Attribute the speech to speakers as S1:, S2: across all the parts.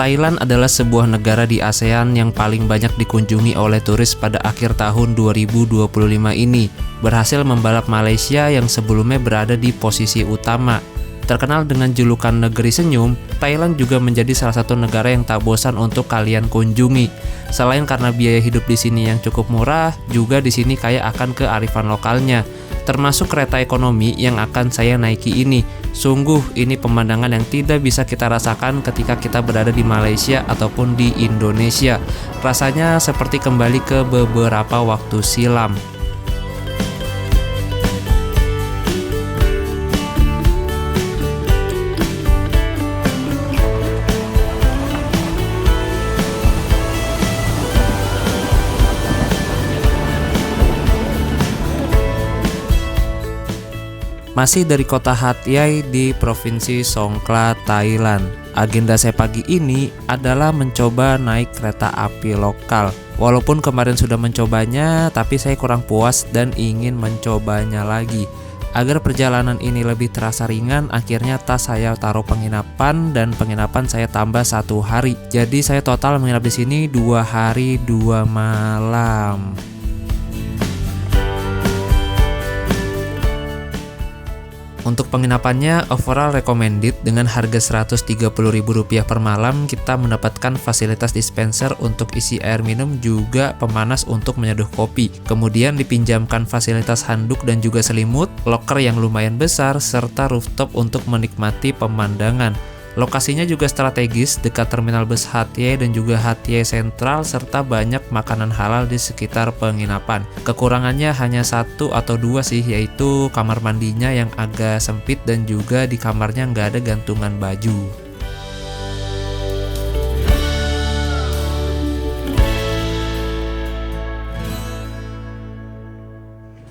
S1: Thailand adalah sebuah negara di ASEAN yang paling banyak dikunjungi oleh turis pada akhir tahun 2025 ini, berhasil membalap Malaysia yang sebelumnya berada di posisi utama. Terkenal dengan julukan negeri senyum, Thailand juga menjadi salah satu negara yang tak bosan untuk kalian kunjungi. Selain karena biaya hidup di sini yang cukup murah, juga di sini kaya akan kearifan lokalnya, termasuk kereta ekonomi yang akan saya naiki ini. Sungguh ini pemandangan yang tidak bisa kita rasakan ketika kita berada di Malaysia ataupun di Indonesia. Rasanya seperti kembali ke beberapa waktu silam. Masih dari kota Hat Yai di Provinsi Songkhla, Thailand. Agenda saya pagi ini adalah mencoba naik kereta api lokal. Walaupun kemarin sudah mencobanya, tapi saya kurang puas dan ingin mencobanya lagi. Agar perjalanan ini lebih terasa ringan, akhirnya tas saya taruh penginapan dan penginapan saya tambah 1 hari. Jadi saya total menginap di sini 2 hari 2 malam. Untuk penginapannya overall recommended dengan harga Rp130.000 per malam. Kita mendapatkan fasilitas dispenser untuk isi air minum, juga pemanas untuk menyeduh kopi. Kemudian dipinjamkan fasilitas handuk dan juga selimut, loker yang lumayan besar, serta rooftop untuk menikmati pemandangan. Lokasinya juga strategis, dekat terminal bus Hat Yai dan juga Hat Yai Sentral, serta banyak makanan halal di sekitar penginapan. Kekurangannya hanya 1 atau 2 sih, yaitu kamar mandinya yang agak sempit dan juga di kamarnya nggak ada gantungan baju.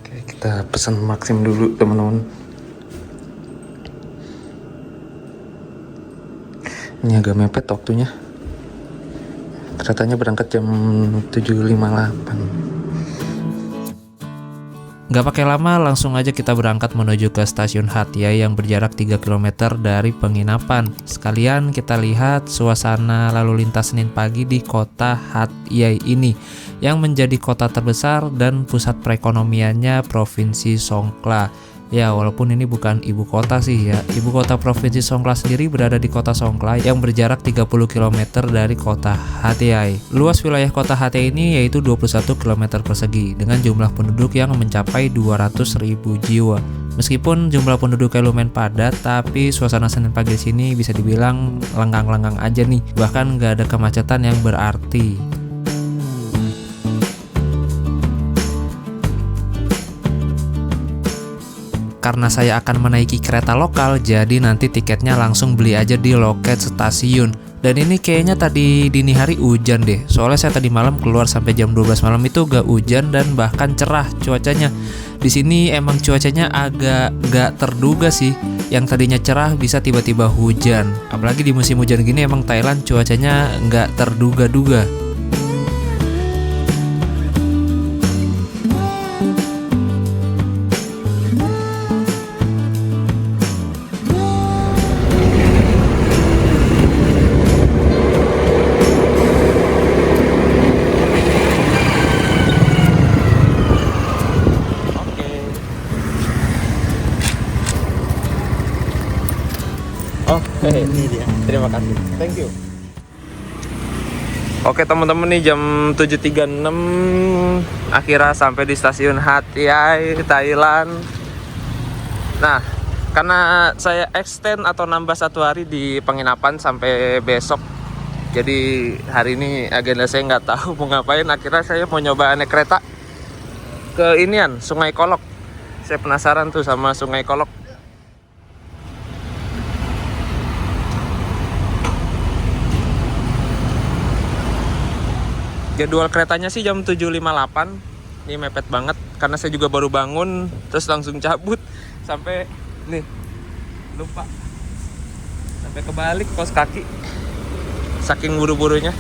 S1: Oke, kita pesan Maxim dulu teman-teman. Ini agak mepet waktunya. Keretanya berangkat jam 7.58. Gak pakai lama, langsung aja kita berangkat menuju ke stasiun Hat Yai yang berjarak 3 km dari penginapan. Sekalian kita lihat suasana lalu lintas Senin pagi di kota Hat Yai ini, yang menjadi kota terbesar dan pusat perekonomiannya Provinsi Songkhla. Ya, walaupun ini bukan ibu kota sih ya. Ibu kota Provinsi Songkhla sendiri berada di kota Songkhla yang berjarak 30 km dari kota Hat Yai. Luas wilayah kota Hat Yai ini yaitu 21 km persegi dengan jumlah penduduk yang mencapai 200.000 jiwa. Meskipun jumlah penduduknya lumayan padat, tapi suasana Senin pagi di sini bisa dibilang lenggang-lenggang aja nih. Bahkan nggak ada kemacetan yang berarti. Karena saya akan menaiki kereta lokal, jadi nanti tiketnya langsung beli aja di loket stasiun. Dan ini kayaknya tadi dini hari hujan deh. Soalnya saya tadi malam keluar sampai jam 12 malam itu gak hujan dan bahkan cerah cuacanya. Di sini emang cuacanya agak gak terduga sih. Yang tadinya cerah bisa tiba-tiba hujan. Apalagi di musim hujan gini emang Thailand cuacanya gak terduga-duga.
S2: Ini dia. Terima kasih. Thank you.
S1: Oke teman-teman, nih jam 7.36 akhirnya sampai di stasiun Hat Yai, Thailand. Nah, karena saya extend atau nambah 1 hari di penginapan sampai besok, jadi hari ini agenda saya nggak tahu mau ngapain. Akhirnya saya mau nyoba naik kereta ke inian, Sungai Kolok. Saya penasaran tuh sama Sungai Kolok. Jadwal keretanya sih jam 7.58. Ini mepet banget karena saya juga baru bangun terus langsung cabut sampai nih lupa sampai kebalik kos kaki saking buru-burunya.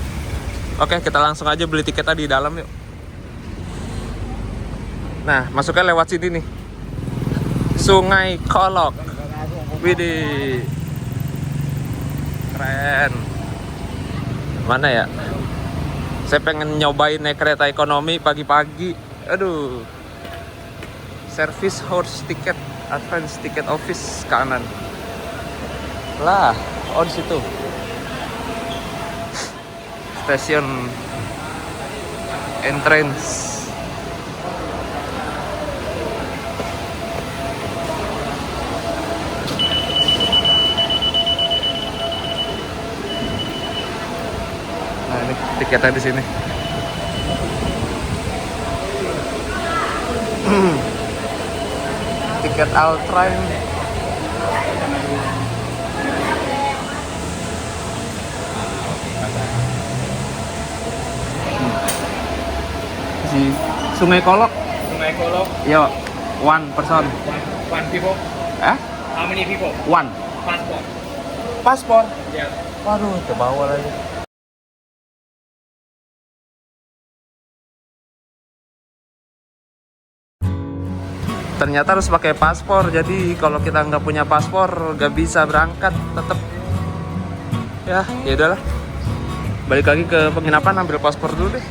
S1: Oke, kita langsung aja beli tiketnya di dalam yuk. Nah, masuknya lewat sini nih, Sungai Kolok. Widih, keren. Mana ya? Saya pengen nyobain naik kereta ekonomi pagi-pagi. Aduh. Service horse ticket, advance ticket office kanan. Lah, oh di situ. Stasiun entrance. Nah, ini tiketnya di sini. Tiket Altrain. Di Sungai Kolok.
S2: Sungai Kolok.
S1: Yo, one person.
S2: One people. How many people?
S1: One.
S2: Passport.
S1: Paspor.
S2: Yeah.
S1: Waduh, ke bawah lagi. Ternyata harus pakai paspor, jadi kalau kita nggak punya paspor nggak bisa berangkat tetap. Ya udahlah. Balik lagi ke penginapan, ambil paspor dulu deh.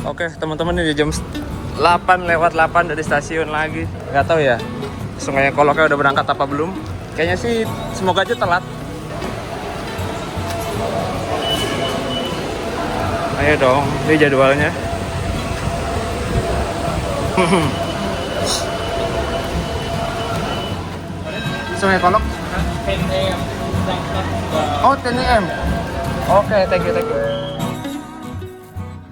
S1: Oke teman-teman, ini jam 8:08 dari stasiun lagi. Nggak tahu ya Sungai Koloknya udah berangkat apa belum. Kayaknya sih semoga aja telat. Ayo dong, ini jadwalnya. Sungai Kolok.
S2: 10 a.m.
S1: Oh, 10 a.m. Oke, thank you.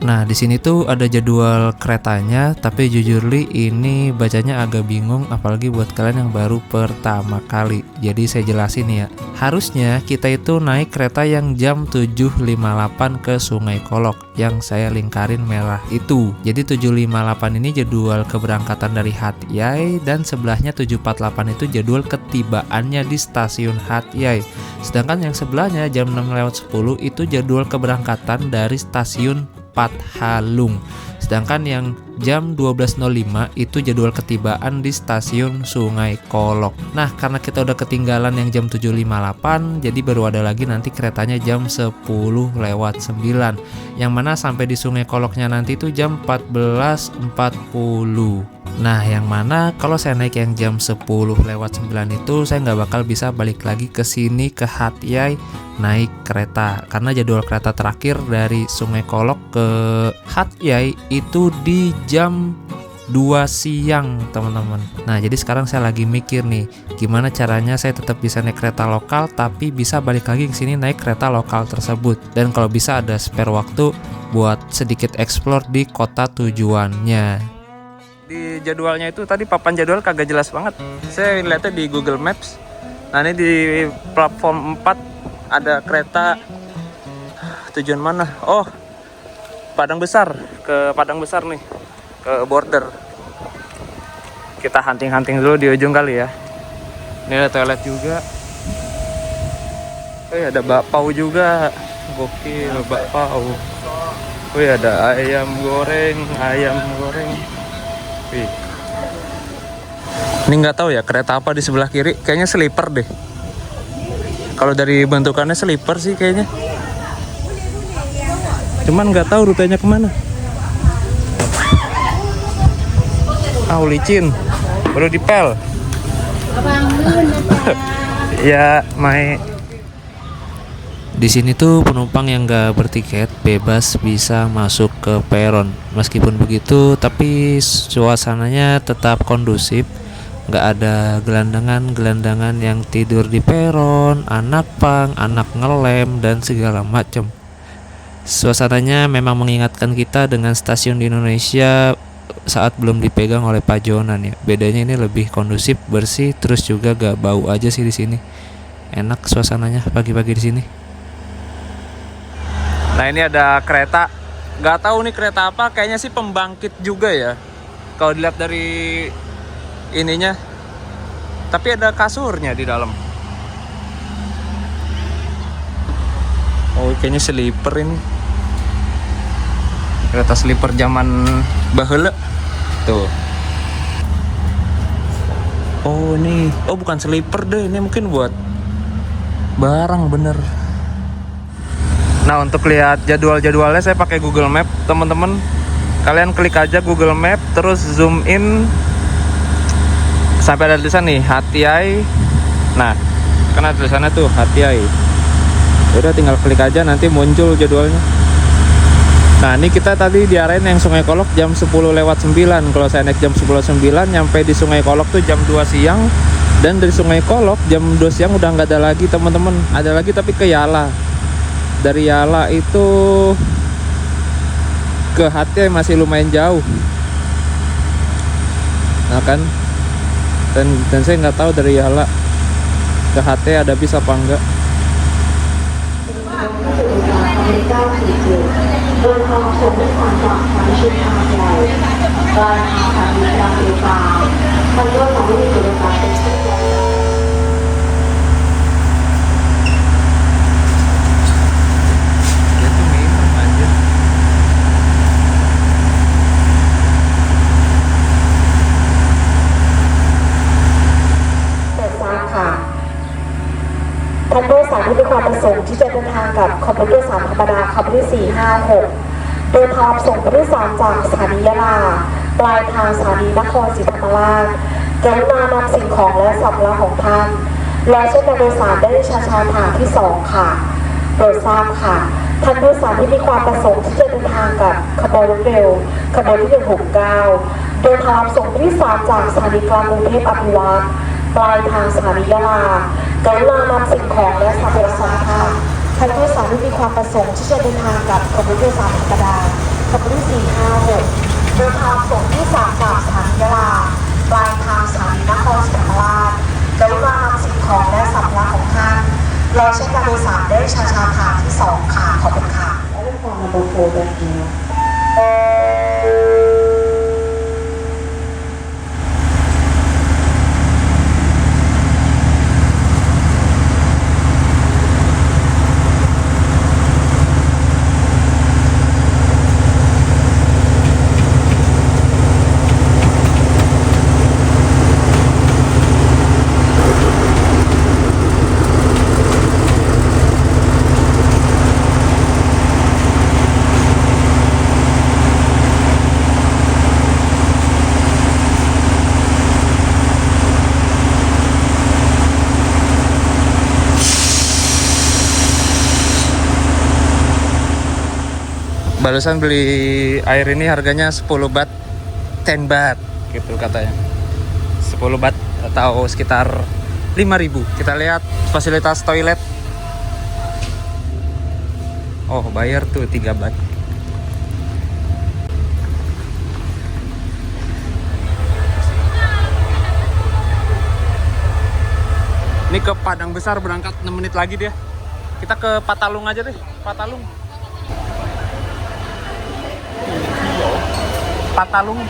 S1: Nah, di sini tuh ada jadwal keretanya, tapi jujur Li ini bacanya agak bingung, apalagi buat kalian yang baru pertama kali. Jadi saya jelasin ya. Harusnya kita itu naik kereta yang jam 7.58 ke Sungai Kolok, yang saya lingkarin merah itu. Jadi 7.58 ini jadwal keberangkatan dari Hat Yai, dan sebelahnya 7.48 itu jadwal ketibaannya di stasiun Hat Yai. Sedangkan yang sebelahnya jam 6:10 itu jadwal keberangkatan dari stasiun Pathalung. Sedangkan yang jam 12.05 itu jadwal ketibaan di stasiun Sungai Kolok. Nah, karena kita udah ketinggalan yang jam 7.58, jadi baru ada lagi nanti keretanya jam 10:09. Yang mana sampai di Sungai Koloknya nanti itu jam 14.40. Nah, yang mana kalau saya naik yang jam 10:09 itu saya nggak bakal bisa balik lagi ke sini ke Hat Yai naik kereta, karena jadwal kereta terakhir dari Sungai Kolok ke Hat Yai itu di jam 2 siang teman-teman. Nah, jadi sekarang saya lagi mikir nih, gimana caranya saya tetap bisa naik kereta lokal tapi bisa balik lagi ke sini naik kereta lokal tersebut, dan kalau bisa ada spare waktu buat sedikit explore di kota tujuannya. Di jadwalnya itu tadi papan jadwal kagak jelas banget. Saya lihatnya di Google Maps. Nah, ini di platform 4 ada kereta tujuan mana? Oh, Padang Besar, ke Padang Besar nih, ke border. Kita hunting-hunting dulu di ujung kali ya. Ini ada toilet juga. Ada bakpao juga. Gokil, bakpao. Ada ayam goreng. Wih. Ini nggak tahu ya kereta apa di sebelah kiri. Kayaknya sleeper deh. Kalau dari bentukannya sleeper sih kayaknya. Cuman nggak tahu rutenya kemana. Licin. Baru dipel. Ya, Mai. Di sini tuh penumpang yang nggak bertiket bebas bisa masuk ke peron. Meskipun begitu, tapi suasananya tetap kondusif. Nggak ada gelandangan yang tidur di peron, anak pang, anak ngelem, dan segala macam. Suasananya memang mengingatkan kita dengan stasiun di Indonesia saat belum dipegang oleh pajonan ya. Bedanya ini lebih kondusif, bersih, terus juga gak bau aja sih di sini. Enak suasananya pagi-pagi di sini. Nah, ini ada kereta. Gak tahu nih kereta apa, kayaknya sih pembangkit juga ya. Kalau dilihat dari ininya, tapi ada kasurnya di dalam. Oh, kayaknya sleeper ini. Kereta sleeper zaman baheula. Tuh. Oh ini, oh bukan sleeper deh, ini mungkin buat barang bener. Nah untuk lihat jadwal-jadwalnya saya pakai Google Map teman-teman. Kalian klik aja Google Map, terus zoom in sampai ada tulisan nih Hatiai. Nah kan ada tulisannya tuh Hatiai. Udah tinggal klik aja, nanti muncul jadwalnya. Nah ini kita tadi diarahin yang Sungai Kolok jam 10:09. Kalau saya naik jam 10:09 nyampe di Sungai Kolok tuh jam 2 siang. Dan dari Sungai Kolok jam 2 siang udah nggak ada lagi teman-teman. Ada lagi tapi ke Yala. Dari Yala itu ke Hatiai masih lumayan jauh. Nah kan, dan saya nggak tahu dari Yala ke Hatiai ada bis apa enggak.
S3: โดยความชมด้วยความจากสถานีชุมทางใหญ่ปลายทางสถานีกลางเรือฟ้าทางด้วยของวิทยุเรือฟ้าเป็นชื่อใหญ่ ท่านผู้โดยสารที่มีความประสงค์ที่จะเดินทางกับขบวนโดยสารธรรมดาขบวนที่ 456 โดยพร้อมส่งผู้โดยสารจากสถานียะลาปลายทางสถานีนครศรีธรรมราชกรุณานำสิ่งของและสัมภาระของท่านและเช่นโดยสารได้ช้าๆฐานที่ 2 ค่ะโปรดทราบค่ะท่านผู้โดยสารที่มีความประสงค์ที่จะเดินทางกับขบวนรถเร็วขบวนที่ 169 โดยพร้อมส่งผู้โดยสารจากสถานีกลางกรุงเทพอภิวัตรปลายทางสถานียะลากรุณานำสิ่งของและสัมภาระของท่านท่านผู้โดยสารที่มีความประสงค์ที่จะเดินทางกับขบวนโดยสารธรรมดาขบวนที่ 456 โดยพร้อมส่งผู้โดยสารจากสถานียะลาปลายทางสถานีนครศรีธรรมราชกรุณานำสิ่งของและสัมภาระของท่านรอใช้การโดยสารได้ช้าๆฐานที่ 2 ค่ะขอบคุณค่ะและเรื่องความระบบโฟล์แบบนี้
S1: Barusan beli air ini harganya 10 baht, 10 baht gitu katanya. 10 baht atau sekitar 5.000. Kita lihat fasilitas toilet. Oh, bayar tuh 3 baht. Ini ke Padang Besar berangkat 6 menit lagi dia. Kita ke Patalung aja deh, Patalung. Patalung,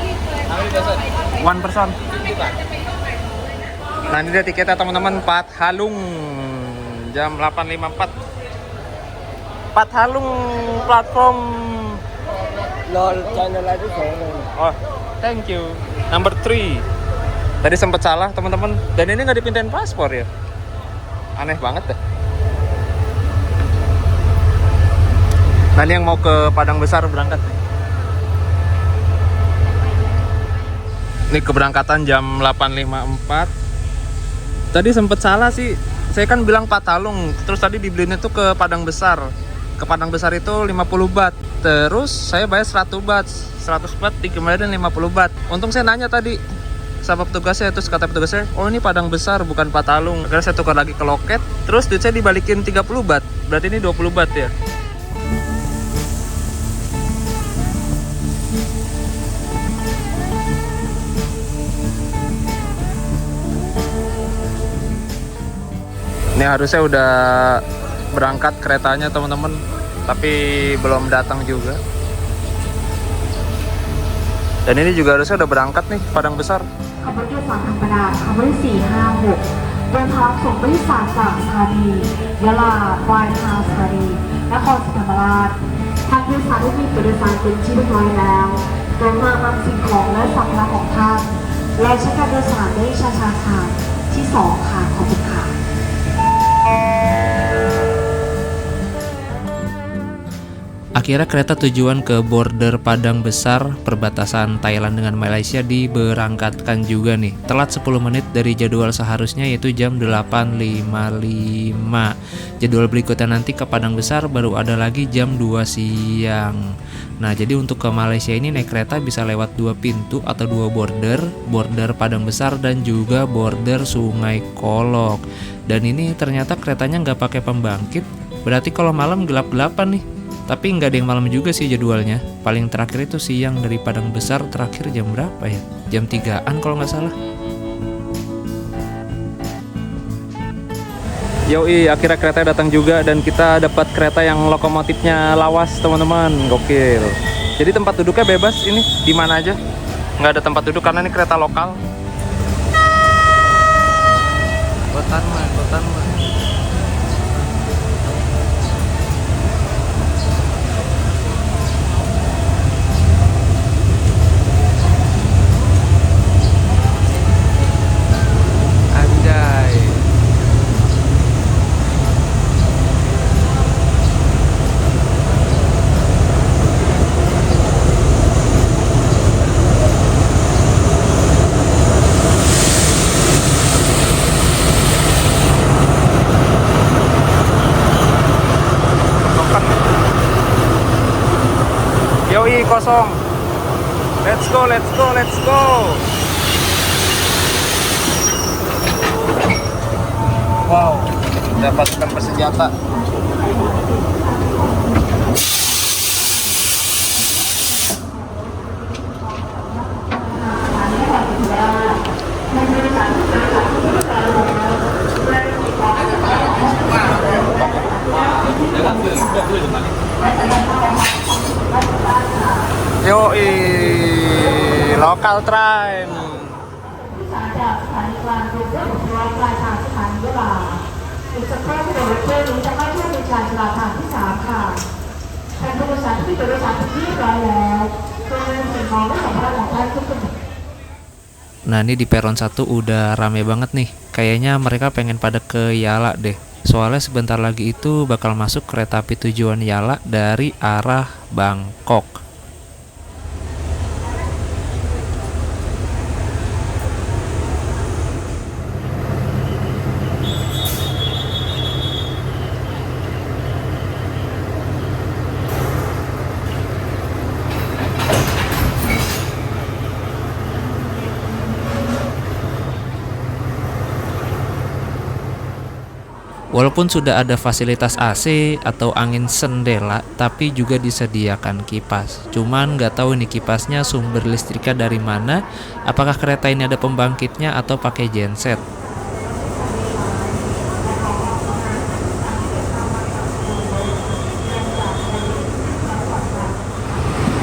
S1: one person. Nah ini dia tiketnya teman-teman, Patalung jam 8.54. Patalung platform.
S2: Lol, channel aja soalnya.
S1: Oh, thank you. Number 3. Tadi sempat salah teman-teman. Dan ini nggak dipindahin paspor ya. Aneh banget deh. Nah ini yang mau ke Padang Besar berangkat nih. Ini keberangkatan jam 8.54. Tadi sempet salah sih. Saya kan bilang Patalung, terus tadi dibelinya tuh ke Padang Besar. Ke Padang Besar itu 50 baht. Terus saya bayar 100 baht. 100 baht dikembalikan 50 baht. Untung saya nanya tadi sama petugasnya, terus kata petugasnya, "Oh, ini Padang Besar bukan Patalung." Akhirnya saya tukar lagi ke loket. Terus duit saya dibalikin 30 baht. Berarti ini 20 baht ya. Ini harusnya udah berangkat keretanya teman-teman, tapi belum datang juga. Dan ini juga harusnya udah berangkat nih, Padang Besar.
S3: ขบวนโดยสารธรรมดาขบวนที่ 456 เดินทางส่งผู้โดยสารจากสถานียะลาปลายทางสถานีนครศรีธรรมราช ท่านผู้โดยสารได้มีตัวโดยสารเป็นที่เรียบร้อยแล้วโดยมานำสิ่งของและสัมภาระของท่านและใช้การโดยสารได้ช้าๆค่ะที่2ค่ะขอบคุณค่ะ
S1: Akhirnya kereta tujuan ke border Padang Besar perbatasan Thailand dengan Malaysia diberangkatkan juga nih. Telat 10 menit dari jadwal seharusnya yaitu jam 8.55. Jadwal berikutnya nanti ke Padang Besar baru ada lagi jam 2 siang. Nah, jadi untuk ke Malaysia ini naik kereta bisa lewat 2 pintu atau 2 border, border Padang Besar dan juga border Sungai Kolok. Dan ini ternyata keretanya nggak pakai pembangkit, berarti kalau malam gelap-gelapan nih. Tapi nggak ada yang malam juga sih jadwalnya. Paling terakhir itu siang dari Padang Besar, terakhir jam berapa ya? Jam 3-an kalau nggak salah.
S4: Yoi, akhirnya kereta datang juga dan kita dapat kereta yang lokomotifnya lawas, teman-teman. Gokil. Jadi tempat duduknya bebas ini, di mana aja. Nggak ada tempat duduk karena ini kereta lokal.
S1: Botan mah.
S4: Yoi, kosong. Let's go. Wow, dapatkan bersenjata. Yoi, lokal train.
S3: จากสถานีกลางกรุงเทพปลายทางสถานียะลาอีกสักครู่ผู้โดยสารนี้จะเข้าช่วงชานชาลาทางที่3ค่ะท่านผู้โดยสารที่โดยสารเป็นที่เรียบร้อยแล้วโดยสิ่งของและสัมภาระของท่านทุกคน
S1: Nah, ini di peron 1 udah rame banget nih. Kayaknya mereka pengen pada ke Yala deh. Soalnya sebentar lagi itu bakal masuk kereta api tujuan Yala dari arah Bangkok. Walaupun sudah ada fasilitas AC atau angin sendela, tapi juga disediakan kipas. Cuman nggak tahu nih kipasnya sumber listriknya dari mana, apakah kereta ini ada pembangkitnya atau pakai genset.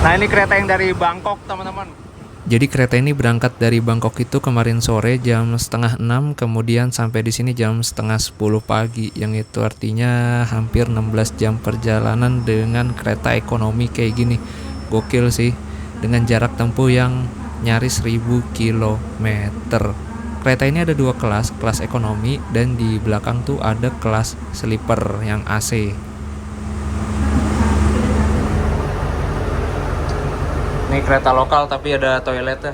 S4: Nah, ini kereta yang dari Bangkok, teman-teman.
S1: Jadi kereta ini berangkat dari Bangkok itu kemarin sore jam 5:30, kemudian sampai di sini jam 9:30 pagi, yang itu artinya hampir 16 jam perjalanan dengan kereta ekonomi kayak gini. Gokil sih, dengan jarak tempuh yang nyaris 1000 km. Kereta ini ada 2 kelas, kelas ekonomi dan di belakang tuh ada kelas sleeper yang AC.
S4: Ini kereta lokal tapi ada toiletnya.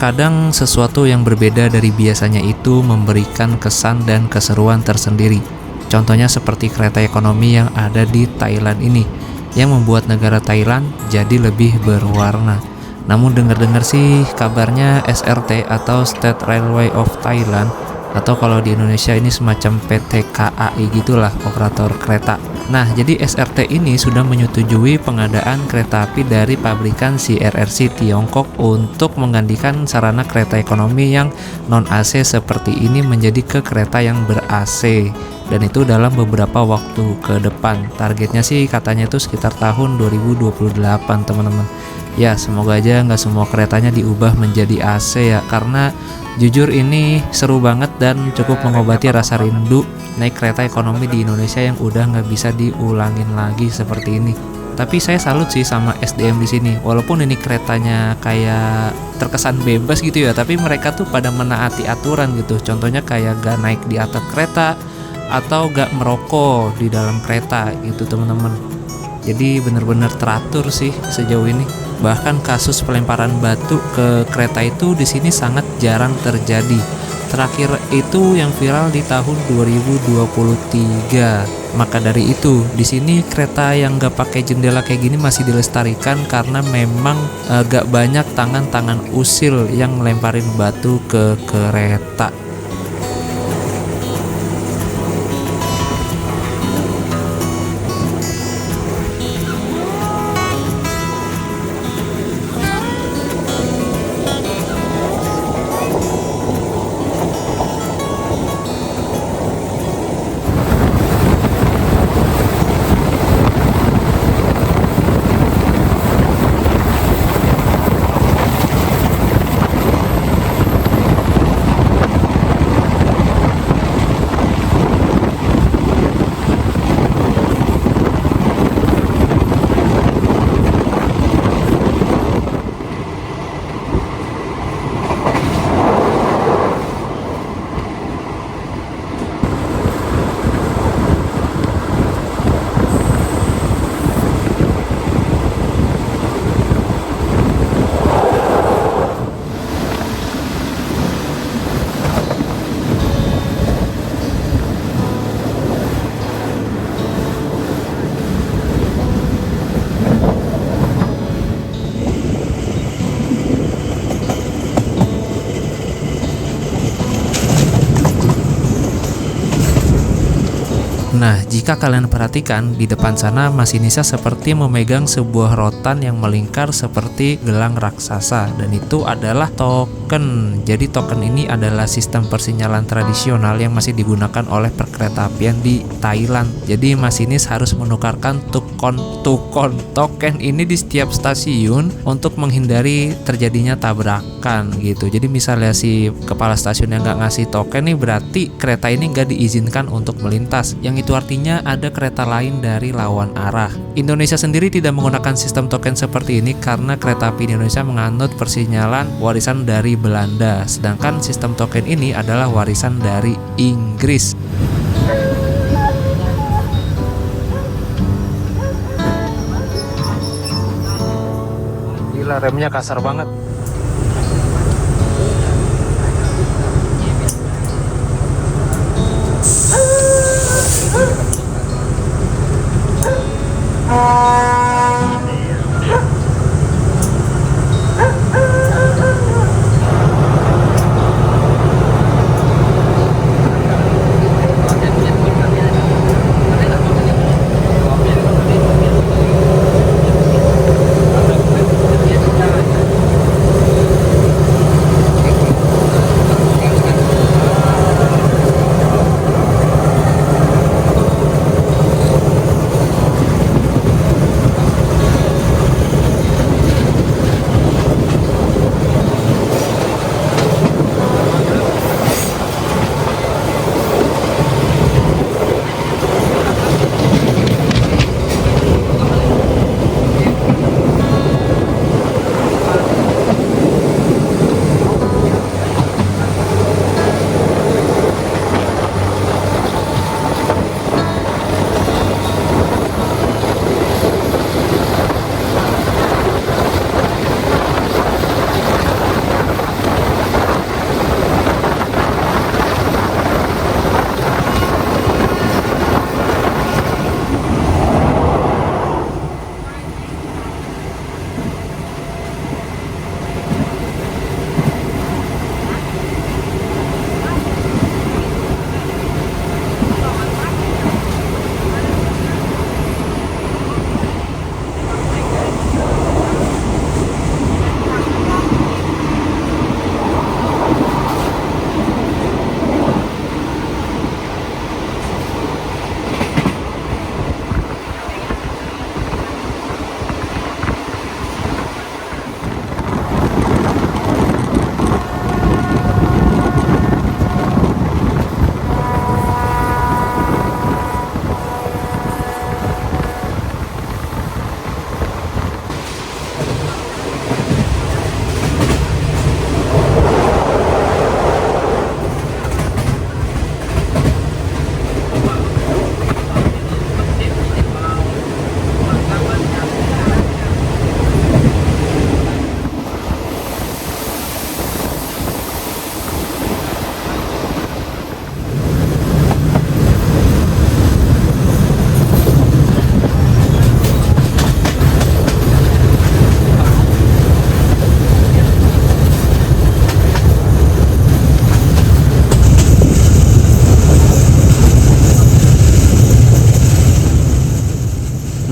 S1: Terkadang sesuatu yang berbeda dari biasanya itu memberikan kesan dan keseruan tersendiri. Contohnya seperti kereta ekonomi yang ada di Thailand ini, yang membuat negara Thailand jadi lebih berwarna. Namun dengar-dengar sih kabarnya SRT atau State Railway of Thailand, atau kalau di Indonesia ini semacam PT KAI gitulah, operator kereta. Nah, jadi SRT ini sudah menyetujui pengadaan kereta api dari pabrikan CRRC Tiongkok untuk menggantikan sarana kereta ekonomi yang non-AC seperti ini menjadi ke kereta yang ber-AC. Dan itu dalam beberapa waktu ke depan. Targetnya sih katanya itu sekitar tahun 2028, teman-teman. Ya, semoga aja nggak semua keretanya diubah menjadi AC ya, karena jujur ini seru banget dan cukup mengobati rasa rindu naik kereta ekonomi di Indonesia yang udah nggak bisa diulangin lagi seperti ini. Tapi saya salut sih sama SDM di sini. Walaupun ini keretanya kayak terkesan bebas gitu ya, tapi mereka tuh pada menaati aturan gitu. Contohnya kayak gak naik di atap kereta atau gak merokok di dalam kereta gitu, teman-teman. Jadi benar-benar teratur sih sejauh ini. Bahkan kasus pelemparan batu ke kereta itu di sini sangat jarang terjadi. Terakhir itu yang viral di tahun 2023. Maka dari itu, di sini kereta yang gak pakai jendela kayak gini masih dilestarikan karena memang gak banyak tangan-tangan usil yang lemparin batu ke kereta. Nah, jika kalian perhatikan, di depan sana masinisnya seperti memegang sebuah rotan yang melingkar seperti gelang raksasa, dan itu adalah token. Jadi token ini adalah sistem persinyalan tradisional yang masih digunakan oleh perkeretaapian di Thailand. Jadi masinis harus menukarkan token ini di setiap stasiun untuk menghindari terjadinya tabrakan gitu. Jadi misalnya si kepala stasiun yang nggak ngasih token nih, berarti kereta ini nggak diizinkan untuk melintas. Yang itu artinya ada kereta lain dari lawan arah. Indonesia sendiri tidak menggunakan sistem token seperti ini karena kereta api di Indonesia menganut persinyalan warisan dari Belanda, sedangkan sistem token ini adalah warisan dari Inggris. Gila, remnya kasar banget.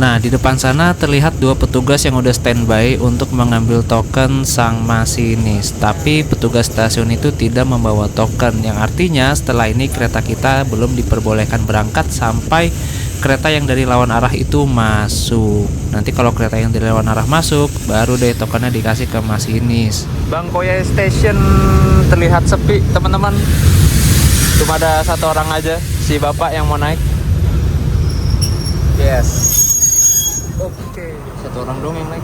S1: Nah, di depan sana terlihat dua petugas yang udah standby untuk mengambil token sang masinis. Tapi petugas stasiun itu tidak membawa token, yang artinya setelah ini kereta kita belum diperbolehkan berangkat sampai kereta yang dari lawan arah itu masuk. Nanti kalau kereta yang dari lawan arah masuk, baru deh tokennya dikasih ke masinis.
S4: Bangkoya Station terlihat sepi, teman-teman. Cuma ada satu orang aja, si bapak yang mau naik. Yes. Oke, satu orang dong yang naik.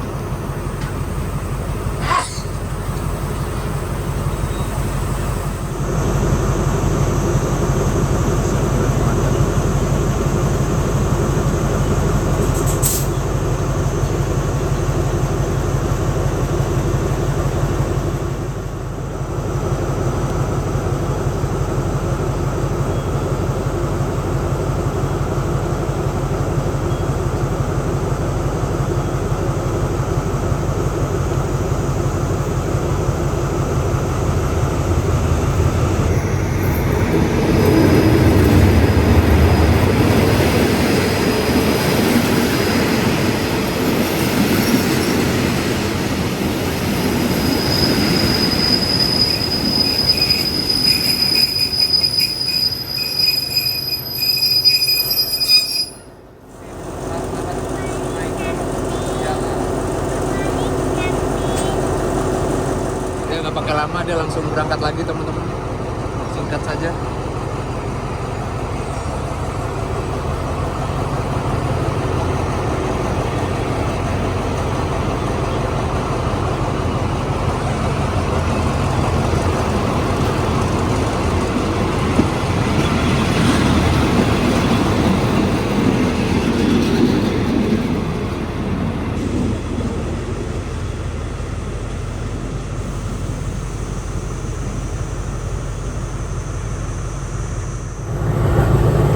S4: Nggak pakai lama, dia langsung berangkat lagi, teman-teman. Singkat saja.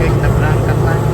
S4: Oke, kita berangkat lagi.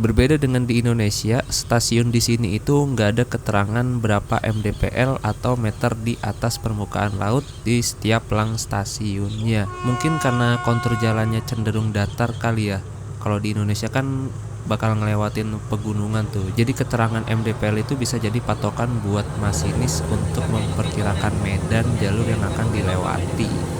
S1: Berbeda dengan di Indonesia, stasiun di sini itu nggak ada keterangan berapa mdpl atau meter di atas permukaan laut di setiap pelang stasiunnya. Mungkin karena kontur jalannya cenderung datar kali ya. Kalau di Indonesia kan bakal ngelewatin pegunungan tuh. Jadi keterangan mdpl itu bisa jadi patokan buat masinis untuk memperkirakan medan jalur yang akan dilewati.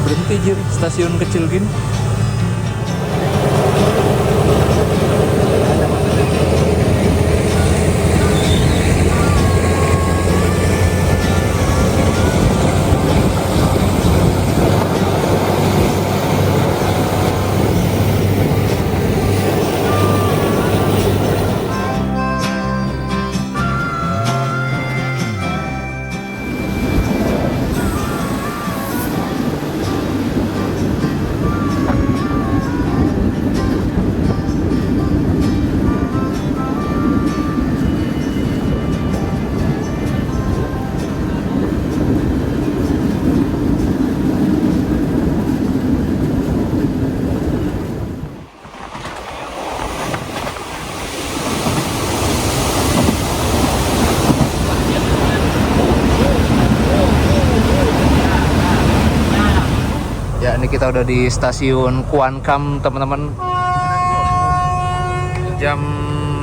S4: Berhenti Jir, stasiun kecil gini. Ya, ini kita udah di stasiun Kuankam, teman-teman. Jam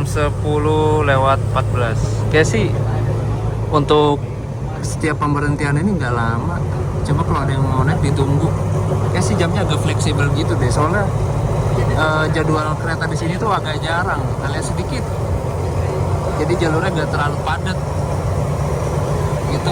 S4: 10:14. Kayak sih untuk setiap pemberhentian ini nggak lama. Coba kalau ada yang mau naik ditunggu. Kayak sih jamnya agak fleksibel gitu deh. Soalnya jadwal kereta di sini tuh agak jarang, alias sedikit. Jadi jalurnya nggak terlalu padat. Gitu.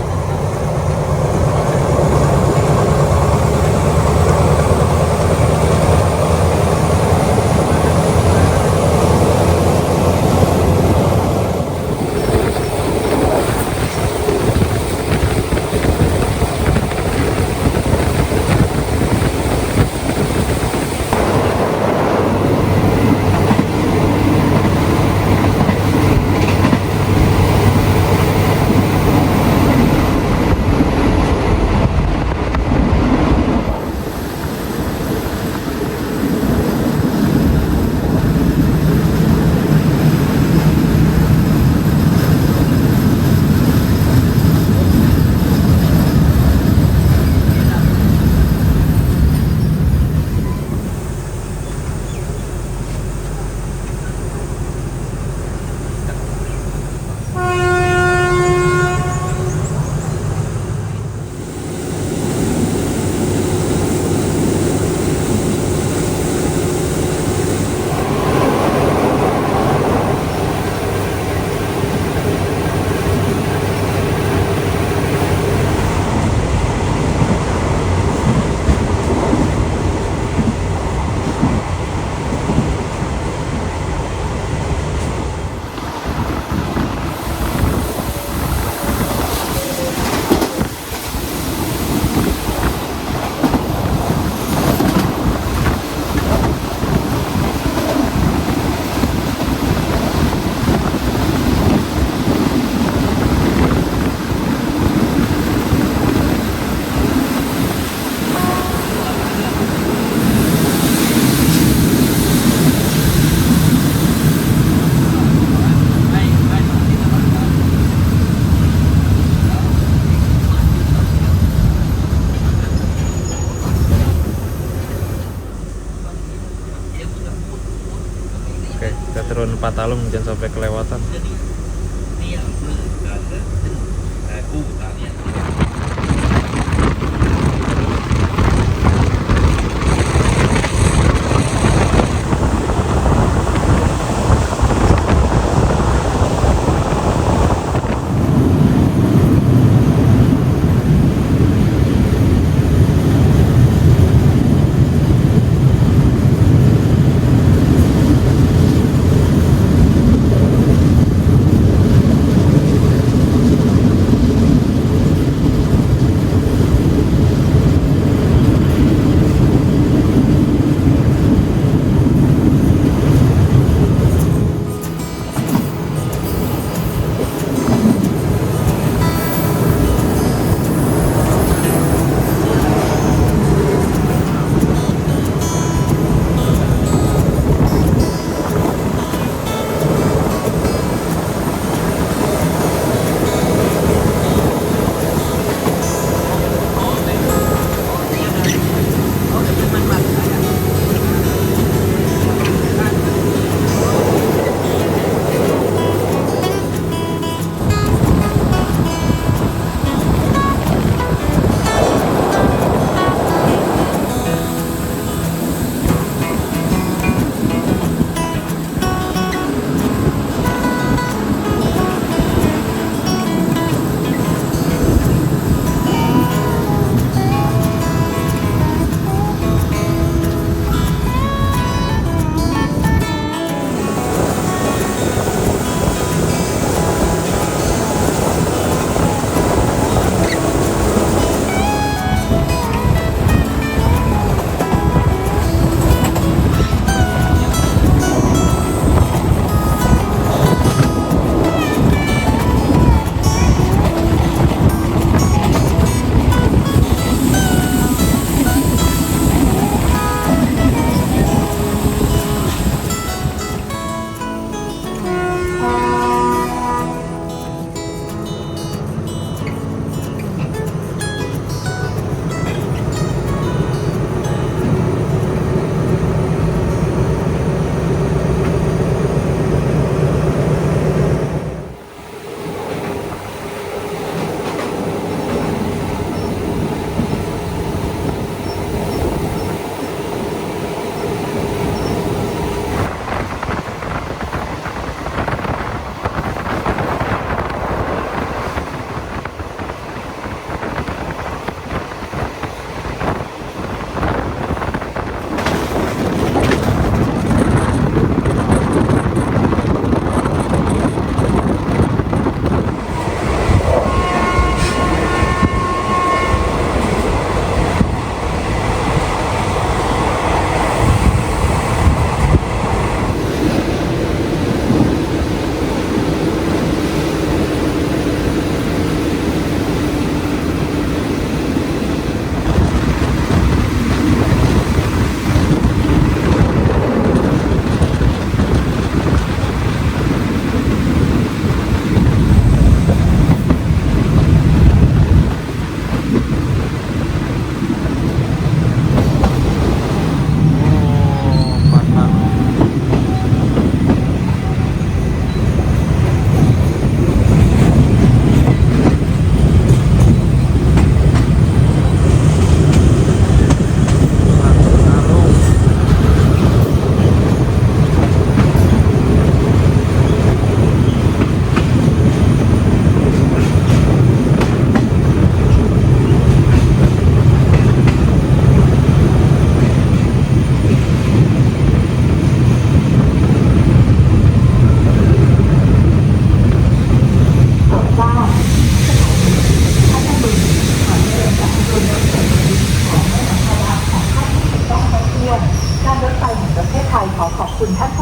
S1: Oke, kita turun Patalung, jangan sampai kelewatan.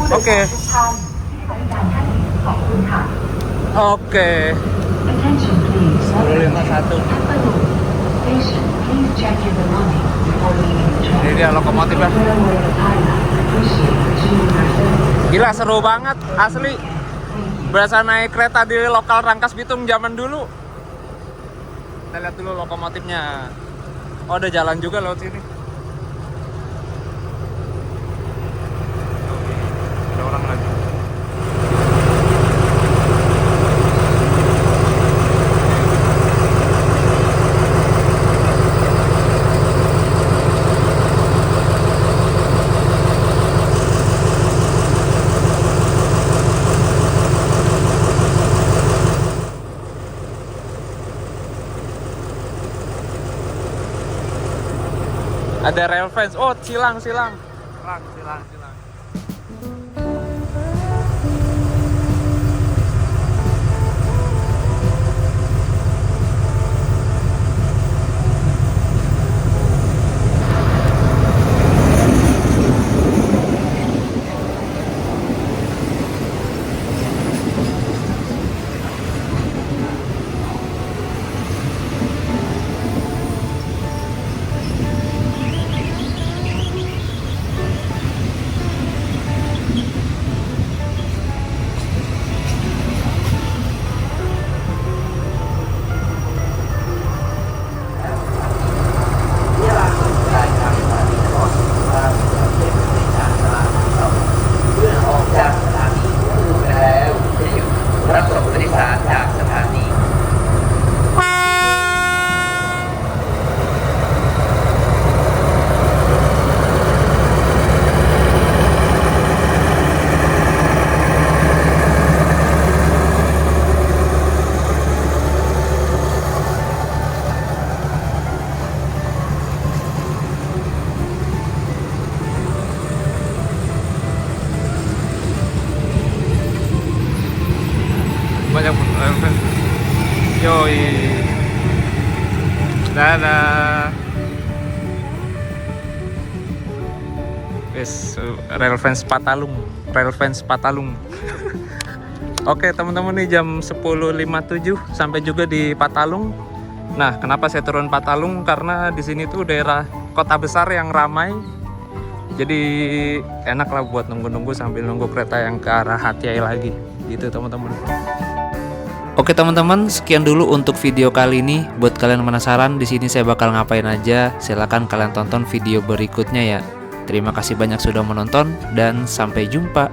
S1: Oke. Oke. 151. Ini dia lokomotifnya. Gila, seru banget, asli. Berasa naik kereta di lokal Rangkas Bitung zaman dulu. Kita lihat dulu lokomotifnya. Oh, ada jalan juga lewat sini. Ada orang lagi.
S4: ada rail fence. Oh, silang. Banyak rail fence. Yoi. Dadah. Rail fence Patalung. Oke teman-teman, nih jam 10.57 sampai juga di Patalung. Nah, kenapa saya turun Patalung? Karena di sini tuh daerah kota besar yang ramai. Jadi enak lah buat nunggu-nunggu sambil nunggu kereta yang ke arah Hatyai lagi. Gitu teman-teman.
S1: Oke teman-teman, sekian dulu untuk video kali ini. Buat kalian penasaran di sini saya bakal ngapain aja, silahkan kalian tonton video berikutnya ya. Terima kasih banyak sudah menonton dan sampai jumpa.